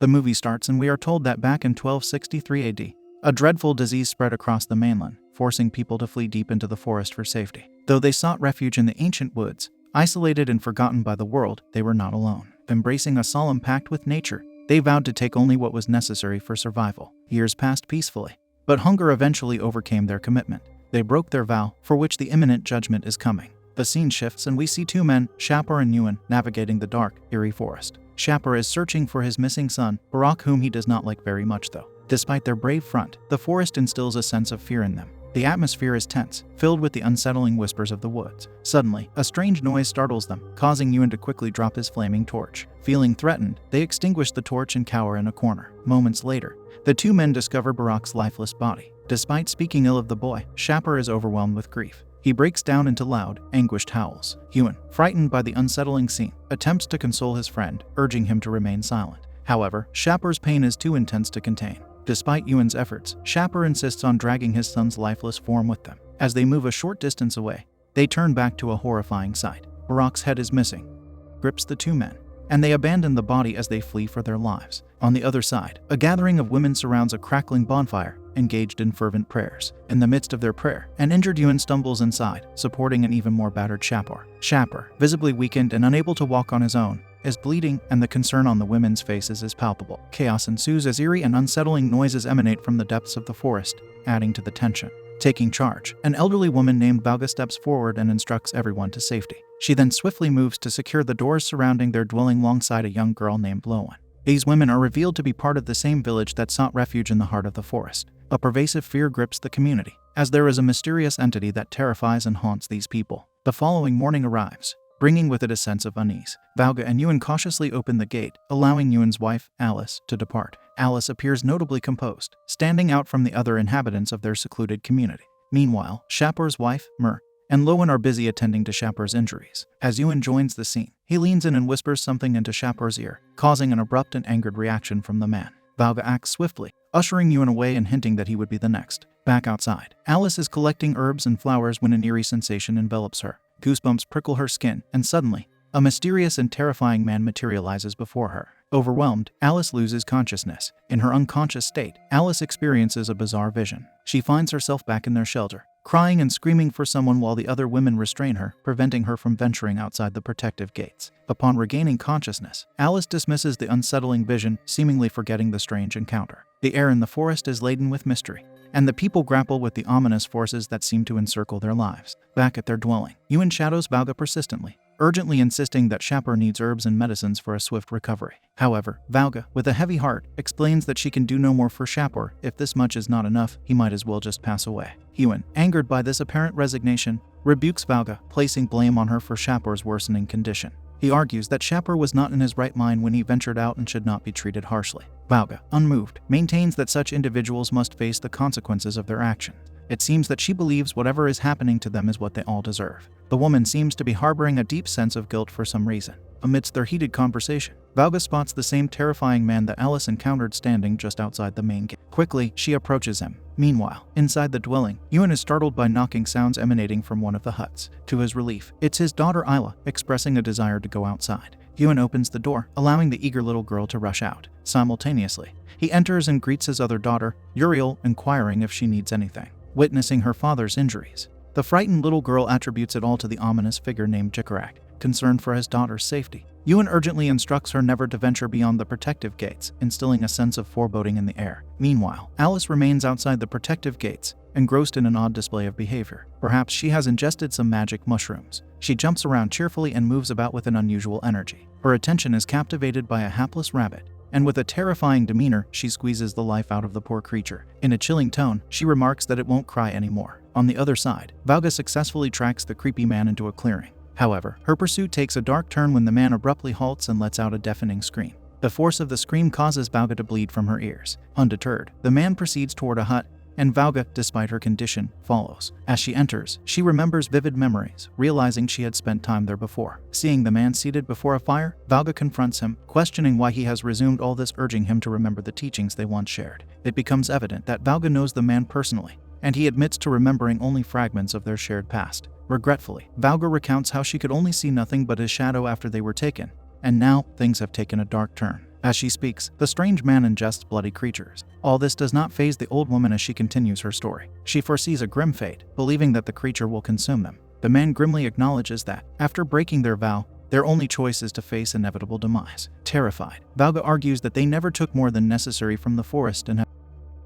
The movie starts and we are told that back in 1263 AD, a dreadful disease spread across the mainland, forcing people to flee deep into the forest for safety. Though they sought refuge in the ancient woods, isolated and forgotten by the world, they were not alone. Embracing a solemn pact with nature, they vowed to take only what was necessary for survival. Years passed peacefully, but hunger eventually overcame their commitment. They broke their vow, for which the imminent judgment is coming. The scene shifts and we see two men, Shapur and Yuan, navigating the dark, eerie forest. Shapur is searching for his missing son, Barak, whom he does not like very much though. Despite their brave front, the forest instills a sense of fear in them. The atmosphere is tense, filled with the unsettling whispers of the woods. Suddenly, a strange noise startles them, causing Yuan to quickly drop his flaming torch. Feeling threatened, they extinguish the torch and cower in a corner. Moments later, the two men discover Barak's lifeless body. Despite speaking ill of the boy, Shapur is overwhelmed with grief. He breaks down into loud, anguished howls. Yuan, frightened by the unsettling scene, attempts to console his friend, urging him to remain silent. However, Shapur's pain is too intense to contain. Despite Yuan's efforts, Shapur insists on dragging his son's lifeless form with them. As they move a short distance away, they turn back to a horrifying sight. Barak's head is missing, grips the two men, and they abandon the body as they flee for their lives. On the other side, a gathering of women surrounds a crackling bonfire, engaged in fervent prayers. In the midst of their prayer, an injured Yuan stumbles inside, supporting an even more battered Shapur. Shapur, visibly weakened and unable to walk on his own, is bleeding, and the concern on the women's faces is palpable. Chaos ensues as eerie and unsettling noises emanate from the depths of the forest, adding to the tension. Taking charge, an elderly woman named Valga steps forward and instructs everyone to safety. She then swiftly moves to secure the doors surrounding their dwelling alongside a young girl named Yuan. These women are revealed to be part of the same village that sought refuge in the heart of the forest. A pervasive fear grips the community, as there is a mysterious entity that terrifies and haunts these people. The following morning arrives, bringing with it a sense of unease. Valga and Yuan cautiously open the gate, allowing Yuan's wife, Alice, to depart. Alice appears notably composed, standing out from the other inhabitants of their secluded community. Meanwhile, Shapur's wife, Mer, and Yuan are busy attending to Shapur's injuries. As Yuan joins the scene, he leans in and whispers something into Shapur's ear, causing an abrupt and angered reaction from the man. Valga acts swiftly, ushering Yuan away and hinting that he would be the next. Back outside, Alice is collecting herbs and flowers when an eerie sensation envelops her. Goosebumps prickle her skin, and suddenly, a mysterious and terrifying man materializes before her. Overwhelmed, Alice loses consciousness. In her unconscious state, Alice experiences a bizarre vision. She finds herself back in their shelter, crying and screaming for someone while the other women restrain her, preventing her from venturing outside the protective gates. Upon regaining consciousness, Alice dismisses the unsettling vision, seemingly forgetting the strange encounter. The air in the forest is laden with mystery, and the people grapple with the ominous forces that seem to encircle their lives. Back at their dwelling, Yuan shadows Valga persistently, urgently insisting that Shapur needs herbs and medicines for a swift recovery. However, Valga, with a heavy heart, explains that she can do no more for Shapur. If this much is not enough, he might as well just pass away. Yuan, angered by this apparent resignation, rebukes Valga, placing blame on her for Shapur's worsening condition. He argues that Shapur was not in his right mind when he ventured out and should not be treated harshly. Valga, unmoved, maintains that such individuals must face the consequences of their actions. It seems that she believes whatever is happening to them is what they all deserve. The woman seems to be harboring a deep sense of guilt for some reason. Amidst their heated conversation, Valga spots the same terrifying man that Alice encountered standing just outside the main gate. Quickly, she approaches him. Meanwhile, inside the dwelling, Yuan is startled by knocking sounds emanating from one of the huts. To his relief, it's his daughter Isla, expressing a desire to go outside. Yuan opens the door, allowing the eager little girl to rush out. Simultaneously, he enters and greets his other daughter, Uriel, inquiring if she needs anything. Witnessing her father's injuries, the frightened little girl attributes it all to the ominous figure named Jikarak. Concerned for his daughter's safety, Yuan urgently instructs her never to venture beyond the protective gates, instilling a sense of foreboding in the air. Meanwhile, Alice remains outside the protective gates, engrossed in an odd display of behavior. Perhaps she has ingested some magic mushrooms. She jumps around cheerfully and moves about with an unusual energy. Her attention is captivated by a hapless rabbit, and with a terrifying demeanor, she squeezes the life out of the poor creature. In a chilling tone, she remarks that it won't cry anymore. On the other side, Valga successfully tracks the creepy man into a clearing. However, her pursuit takes a dark turn when the man abruptly halts and lets out a deafening scream. The force of the scream causes Valga to bleed from her ears. Undeterred, the man proceeds toward a hut, and Valga, despite her condition, follows. As she enters, she remembers vivid memories, realizing she had spent time there before. Seeing the man seated before a fire, Valga confronts him, questioning why he has resumed all this, urging him to remember the teachings they once shared. It becomes evident that Valga knows the man personally, and he admits to remembering only fragments of their shared past. Regretfully, Valga recounts how she could only see nothing but his shadow after they were taken, and now things have taken a dark turn. As she speaks, the strange man ingests bloody creatures. All this does not faze the old woman as she continues her story. She foresees a grim fate, believing that the creature will consume them. The man grimly acknowledges that, after breaking their vow, their only choice is to face inevitable demise. Terrified, Valga argues that they never took more than necessary from the forest and have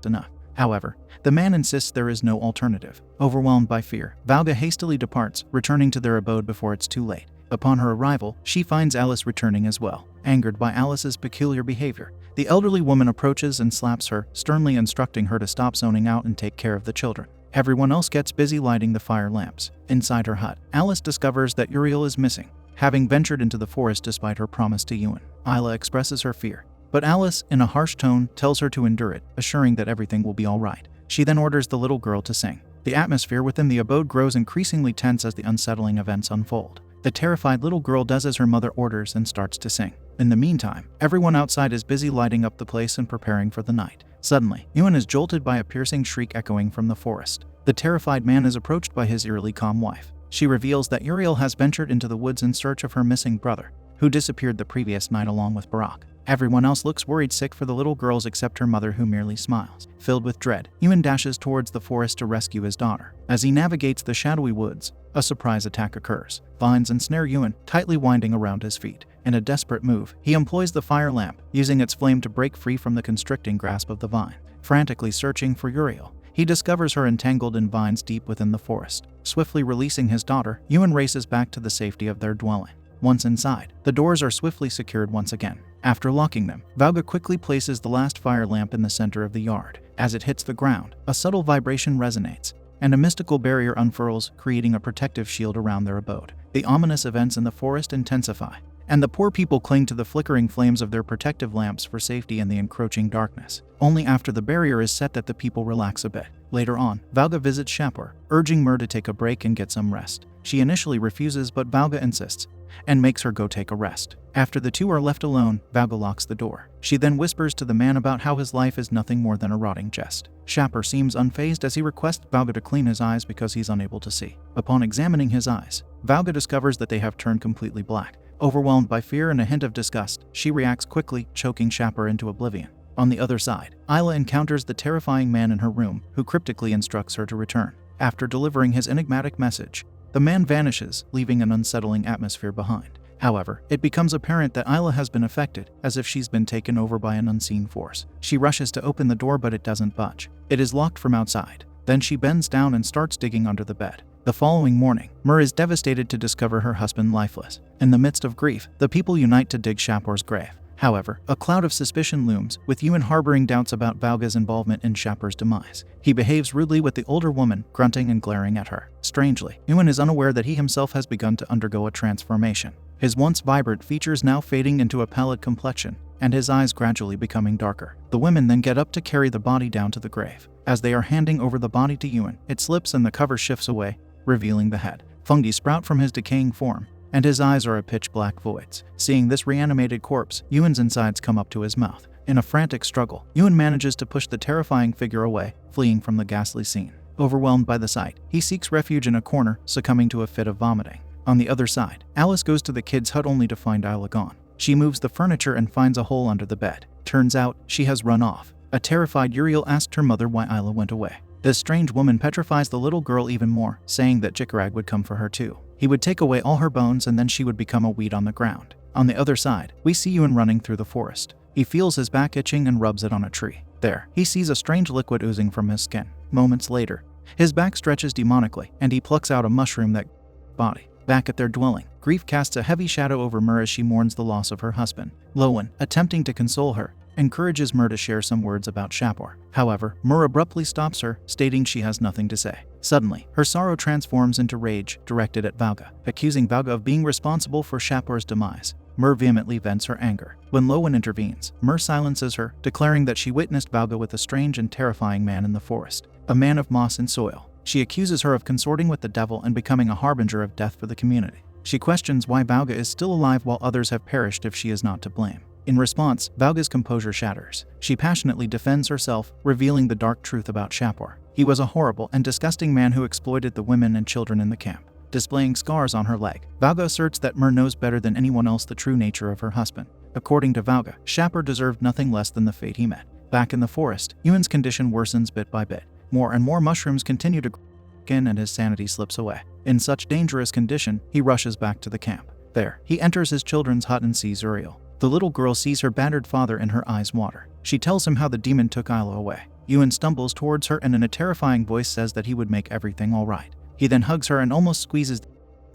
enough. However, the man insists there is no alternative. Overwhelmed by fear, Valga hastily departs, returning to their abode before it's too late. Upon her arrival, she finds Alice returning as well. Angered by Alice's peculiar behavior, the elderly woman approaches and slaps her, sternly instructing her to stop zoning out and take care of the children. Everyone else gets busy lighting the fire lamps. Inside her hut, Alice discovers that Uriel is missing, having ventured into the forest despite her promise to Yuan. Isla expresses her fear, but Alice, in a harsh tone, tells her to endure it, assuring that everything will be all right. She then orders the little girl to sing. The atmosphere within the abode grows increasingly tense as the unsettling events unfold. The terrified little girl does as her mother orders and starts to sing. In the meantime, everyone outside is busy lighting up the place and preparing for the night. Suddenly, Yuan is jolted by a piercing shriek echoing from the forest. The terrified man is approached by his eerily calm wife. She reveals that Uriel has ventured into the woods in search of her missing brother, who disappeared the previous night along with Barak. Everyone else looks worried sick for the little girls except her mother, who merely smiles. Filled with dread, Yuan dashes towards the forest to rescue his daughter. As he navigates the shadowy woods, a surprise attack occurs. Vines ensnare Yuan, tightly winding around his feet. In a desperate move, he employs the fire lamp, using its flame to break free from the constricting grasp of the vine. Frantically searching for Uriel, he discovers her entangled in vines deep within the forest. Swiftly releasing his daughter, Yuan races back to the safety of their dwelling. Once inside, the doors are swiftly secured once again. After locking them, Valga quickly places the last fire lamp in the center of the yard. As it hits the ground, a subtle vibration resonates, and a mystical barrier unfurls, creating a protective shield around their abode. The ominous events in the forest intensify, and the poor people cling to the flickering flames of their protective lamps for safety in the encroaching darkness. Only after the barrier is set that the people relax a bit. Later on, Valga visits Shapur, urging Mur to take a break and get some rest. She initially refuses, but Valga insists, and makes her go take a rest. After the two are left alone, Valga locks the door. She then whispers to the man about how his life is nothing more than a rotting jest. Shapur seems unfazed as he requests Valga to clean his eyes because he's unable to see. Upon examining his eyes, Valga discovers that they have turned completely black. Overwhelmed by fear and a hint of disgust, she reacts quickly, choking Shapur into oblivion. On the other side, Isla encounters the terrifying man in her room, who cryptically instructs her to return. After delivering his enigmatic message, the man vanishes, leaving an unsettling atmosphere behind. However, it becomes apparent that Isla has been affected, as if she's been taken over by an unseen force. She rushes to open the door, but it doesn't budge. It is locked from outside. Then she bends down and starts digging under the bed. The following morning, Mur is devastated to discover her husband lifeless. In the midst of grief, the people unite to dig Shapur's grave. However, a cloud of suspicion looms, with Yuan harboring doubts about Valga's involvement in Shapur's demise. He behaves rudely with the older woman, grunting and glaring at her. Strangely, Yuan is unaware that he himself has begun to undergo a transformation. His once vibrant features now fading into a pallid complexion, and his eyes gradually becoming darker. The women then get up to carry the body down to the grave. As they are handing over the body to Yuan, it slips and the cover shifts away, revealing the head. Fungi sprout from his decaying form, and his eyes are a pitch-black voids. Seeing this reanimated corpse, Yuan's insides come up to his mouth. In a frantic struggle, Yuan manages to push the terrifying figure away, fleeing from the ghastly scene. Overwhelmed by the sight, he seeks refuge in a corner, succumbing to a fit of vomiting. On the other side, Alice goes to the kids' hut only to find Isla gone. She moves the furniture and finds a hole under the bed. Turns out, she has run off. A terrified Uriel asked her mother why Isla went away. This strange woman petrifies the little girl even more, saying that Jikarag would come for her too. He would take away all her bones and then she would become a weed on the ground. On the other side, we see Yuan running through the forest. He feels his back itching and rubs it on a tree. There, he sees a strange liquid oozing from his skin. Moments later, his back stretches demonically, and he plucks out a mushroom that body. Back at their dwelling, grief casts a heavy shadow over Mur as she mourns the loss of her husband. Lowen, attempting to console her, encourages Mur to share some words about Shapur. However, Mur abruptly stops her, stating she has nothing to say. Suddenly, her sorrow transforms into rage, directed at Valga. Accusing Valga of being responsible for Shapur's demise, Mur vehemently vents her anger. When Lowen intervenes, Mur silences her, declaring that she witnessed Valga with a strange and terrifying man in the forest, a man of moss and soil. She accuses her of consorting with the devil and becoming a harbinger of death for the community. She questions why Valga is still alive while others have perished if she is not to blame. In response, Valga's composure shatters. She passionately defends herself, revealing the dark truth about Shapur. He was a horrible and disgusting man who exploited the women and children in the camp. Displaying scars on her leg, Valga asserts that Mur knows better than anyone else the true nature of her husband. According to Valga, Shapper deserved nothing less than the fate he met. Back in the forest, Yuan's condition worsens bit by bit. More and more mushrooms continue to grow in and his sanity slips away. In such dangerous condition, he rushes back to the camp. There, he enters his children's hut and sees Uriel. The little girl sees her battered father and her eyes water. She tells him how the demon took Isla away. Yuan stumbles towards her and in a terrifying voice says that he would make everything all right. He then hugs her and almost squeezes the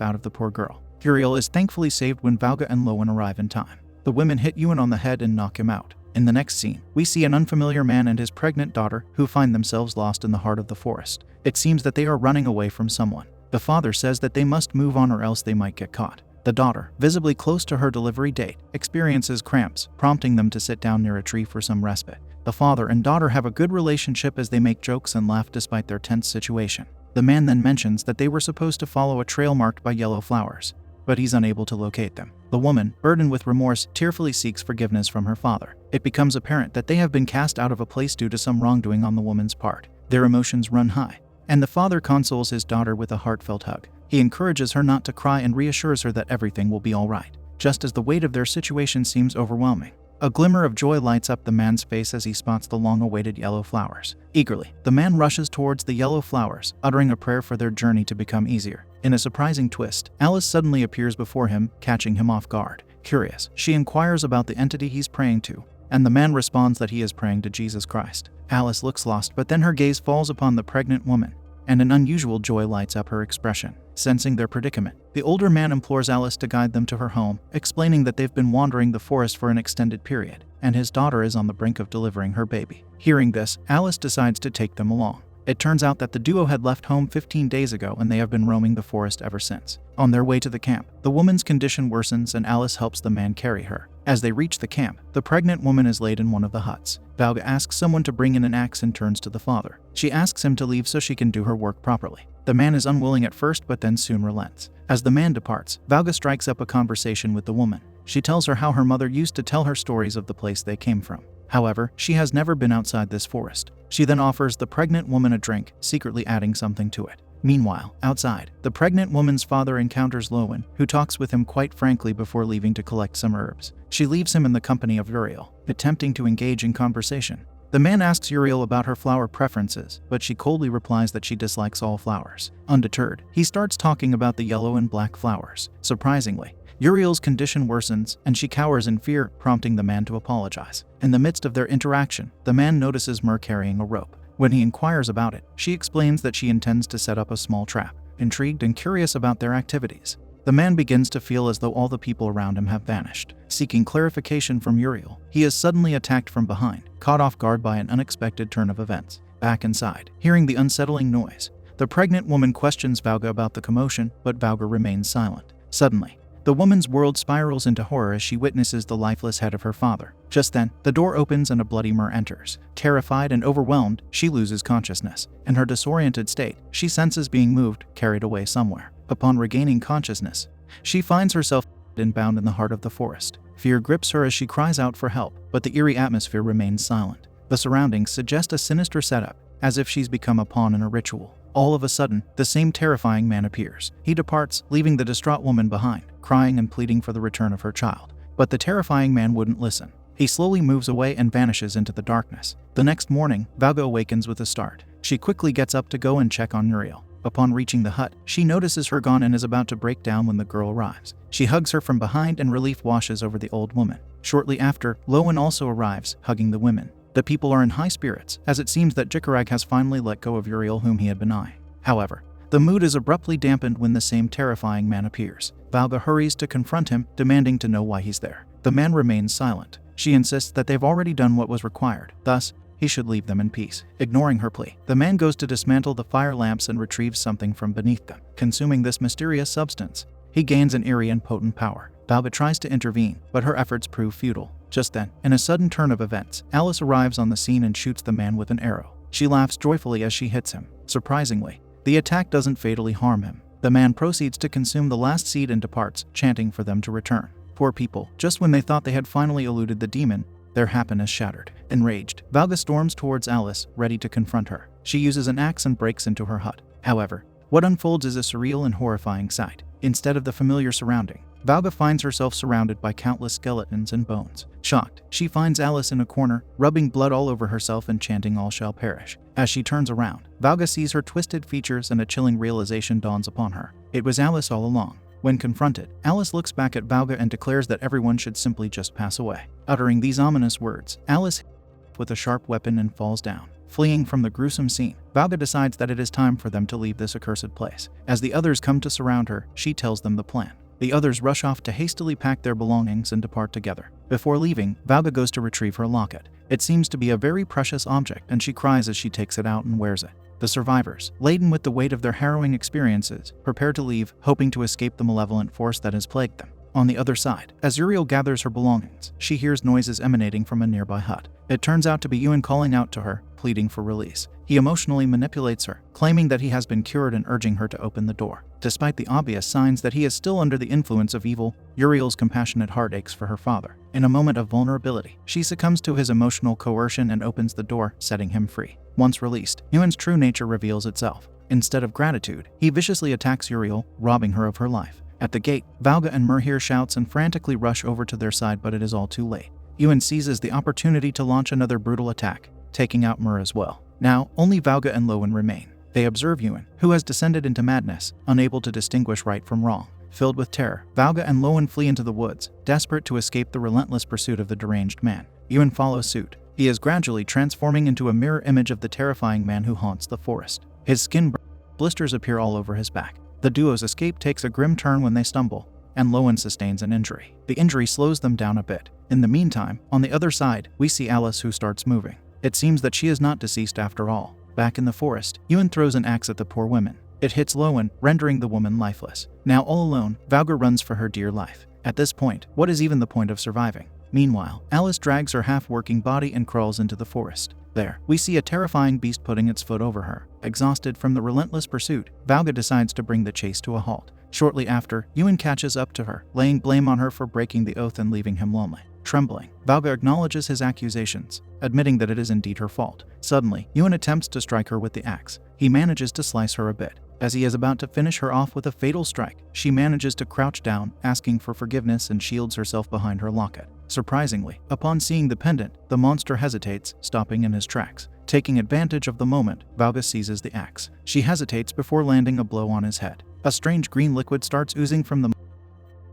out of the poor girl. Uriel is thankfully saved when Valga and Lowen arrive in time. The women hit Yuan on the head and knock him out. In the next scene, we see an unfamiliar man and his pregnant daughter who find themselves lost in the heart of the forest. It seems that they are running away from someone. The father says that they must move on or else they might get caught. The daughter, visibly close to her delivery date, experiences cramps, prompting them to sit down near a tree for some respite. The father and daughter have a good relationship as they make jokes and laugh despite their tense situation. The man then mentions that they were supposed to follow a trail marked by yellow flowers, but he's unable to locate them. The woman, burdened with remorse, tearfully seeks forgiveness from her father. It becomes apparent that they have been cast out of a place due to some wrongdoing on the woman's part. Their emotions run high, and the father consoles his daughter with a heartfelt hug. He encourages her not to cry and reassures her that everything will be all right, just as the weight of their situation seems overwhelming. A glimmer of joy lights up the man's face as he spots the long-awaited yellow flowers. Eagerly, the man rushes towards the yellow flowers, uttering a prayer for their journey to become easier. In a surprising twist, Alice suddenly appears before him, catching him off guard. Curious, she inquires about the entity he's praying to, and the man responds that he is praying to Jesus Christ. Alice looks lost, but then her gaze falls upon the pregnant woman, and an unusual joy lights up her expression. Sensing their predicament, the older man implores Alice to guide them to her home, explaining that they've been wandering the forest for an extended period, and his daughter is on the brink of delivering her baby. Hearing this, Alice decides to take them along. It turns out that the duo had left home 15 days ago and they have been roaming the forest ever since. On their way to the camp, the woman's condition worsens and Alice helps the man carry her. As they reach the camp, the pregnant woman is laid in one of the huts. Valga asks someone to bring in an axe and turns to the father. She asks him to leave so she can do her work properly. The man is unwilling at first but then soon relents. As the man departs, Valga strikes up a conversation with the woman. She tells her how her mother used to tell her stories of the place they came from. However, she has never been outside this forest. She then offers the pregnant woman a drink, secretly adding something to it. Meanwhile, outside, the pregnant woman's father encounters Lowen, who talks with him quite frankly before leaving to collect some herbs. She leaves him in the company of Uriel, attempting to engage in conversation. The man asks Uriel about her flower preferences, but she coldly replies that she dislikes all flowers. Undeterred, he starts talking about the yellow and black flowers. Surprisingly, Uriel's condition worsens, and she cowers in fear, prompting the man to apologize. In the midst of their interaction, the man notices Mer carrying a rope. When he inquires about it, she explains that she intends to set up a small trap. Intrigued and curious about their activities, the man begins to feel as though all the people around him have vanished. Seeking clarification from Uriel, he is suddenly attacked from behind, caught off guard by an unexpected turn of events. Back inside, hearing the unsettling noise, the pregnant woman questions Valga about the commotion, but Valga remains silent. Suddenly, the woman's world spirals into horror as she witnesses the lifeless head of her father. Just then, the door opens and a bloody Mer enters. Terrified and overwhelmed, she loses consciousness. In her disoriented state, she senses being moved, carried away somewhere. Upon regaining consciousness, she finds herself bound in the heart of the forest. Fear grips her as she cries out for help, but the eerie atmosphere remains silent. The surroundings suggest a sinister setup, as if she's become a pawn in a ritual. All of a sudden, the same terrifying man appears. He departs, leaving the distraught woman behind, crying and pleading for the return of her child. But the terrifying man wouldn't listen. He slowly moves away and vanishes into the darkness. The next morning, Valga awakens with a start. She quickly gets up to go and check on Uriel. Upon reaching the hut, she notices her gone and is about to break down when the girl arrives. She hugs her from behind and relief washes over the old woman. Shortly after, Lowen also arrives, hugging the women. The people are in high spirits, as it seems that Jikarag has finally let go of Uriel, whom he had been eyeing. However, the mood is abruptly dampened when the same terrifying man appears. Valga hurries to confront him, demanding to know why he's there. The man remains silent. She insists that they've already done what was required, thus, he should leave them in peace. Ignoring her plea, the man goes to dismantle the fire lamps and retrieves something from beneath them. Consuming this mysterious substance, he gains an eerie and potent power. Valga tries to intervene, but her efforts prove futile. Just then, in a sudden turn of events, Alice arrives on the scene and shoots the man with an arrow. She laughs joyfully as she hits him. Surprisingly, the attack doesn't fatally harm him. The man proceeds to consume the last seed and departs, chanting for them to return. Poor people, just when they thought they had finally eluded the demon, their happiness shattered. Enraged, Valga storms towards Alice, ready to confront her. She uses an axe and breaks into her hut. However, what unfolds is a surreal and horrifying sight. Instead of the familiar surrounding, Valga finds herself surrounded by countless skeletons and bones. Shocked, she finds Alice in a corner, rubbing blood all over herself and chanting "All shall perish." As she turns around, Valga sees her twisted features and a chilling realization dawns upon her. It was Alice all along. When confronted, Alice looks back at Valga and declares that everyone should simply just pass away. Uttering these ominous words, Alice hits with a sharp weapon and falls down. Fleeing from the gruesome scene, Valga decides that it is time for them to leave this accursed place. As the others come to surround her, she tells them the plan. The others rush off to hastily pack their belongings and depart together. Before leaving, Valga goes to retrieve her locket. It seems to be a very precious object, and she cries as she takes it out and wears it. The survivors, laden with the weight of their harrowing experiences, prepare to leave, hoping to escape the malevolent force that has plagued them. On the other side, as Uriel gathers her belongings, she hears noises emanating from a nearby hut. It turns out to be Yuan calling out to her, pleading for release. He emotionally manipulates her, claiming that he has been cured and urging her to open the door. Despite the obvious signs that he is still under the influence of evil, Uriel's compassionate heart aches for her father. In a moment of vulnerability, she succumbs to his emotional coercion and opens the door, setting him free. Once released, Yuan's true nature reveals itself. Instead of gratitude, he viciously attacks Uriel, robbing her of her life. At the gate, Valga and Mur hear shouts and frantically rush over to their side, but it is all too late. Yuan seizes the opportunity to launch another brutal attack, taking out Mur as well. Now, only Valga and Lowen remain. They observe Yuan, who has descended into madness, unable to distinguish right from wrong. Filled with terror, Valga and Lowen flee into the woods, desperate to escape the relentless pursuit of the deranged man. Yuan follows suit. He is gradually transforming into a mirror image of the terrifying man who haunts the forest. His skin blisters appear all over his back. The duo's escape takes a grim turn when they stumble, and Lowen sustains an injury. The injury slows them down a bit. In the meantime, on the other side, we see Alice, who starts moving. It seems that she is not deceased after all. Back in the forest, Yuan throws an axe at the poor women. It hits Lowen, rendering the woman lifeless. Now all alone, Valga runs for her dear life. At this point, what is even the point of surviving? Meanwhile, Alice drags her half-working body and crawls into the forest. There, we see a terrifying beast putting its foot over her. Exhausted from the relentless pursuit, Valga decides to bring the chase to a halt. Shortly after, Yuan catches up to her, laying blame on her for breaking the oath and leaving him lonely. Trembling, Valga acknowledges his accusations, admitting that it is indeed her fault. Suddenly, Yuan attempts to strike her with the axe. He manages to slice her a bit. As he is about to finish her off with a fatal strike, she manages to crouch down, asking for forgiveness, and shields herself behind her locket. Surprisingly, upon seeing the pendant, the monster hesitates, stopping in his tracks. Taking advantage of the moment, Valga seizes the axe. She hesitates before landing a blow on his head. A strange green liquid starts oozing from the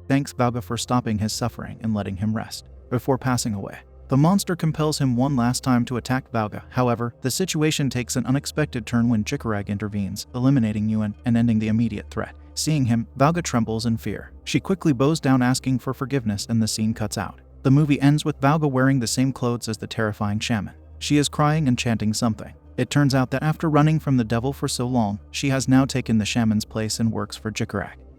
thanks Valga for stopping his suffering and letting him rest. Before passing away, the monster compels him one last time to attack Valga. However, the situation takes an unexpected turn when Jikarag intervenes, eliminating Yuan and ending the immediate threat. Seeing him, Valga trembles in fear. She quickly bows down, asking for forgiveness, and the scene cuts out. The movie ends with Valga wearing the same clothes as the terrifying shaman. She is crying and chanting something. It turns out that after running from the devil for so long, she has now taken the shaman's place and works for Jikarag.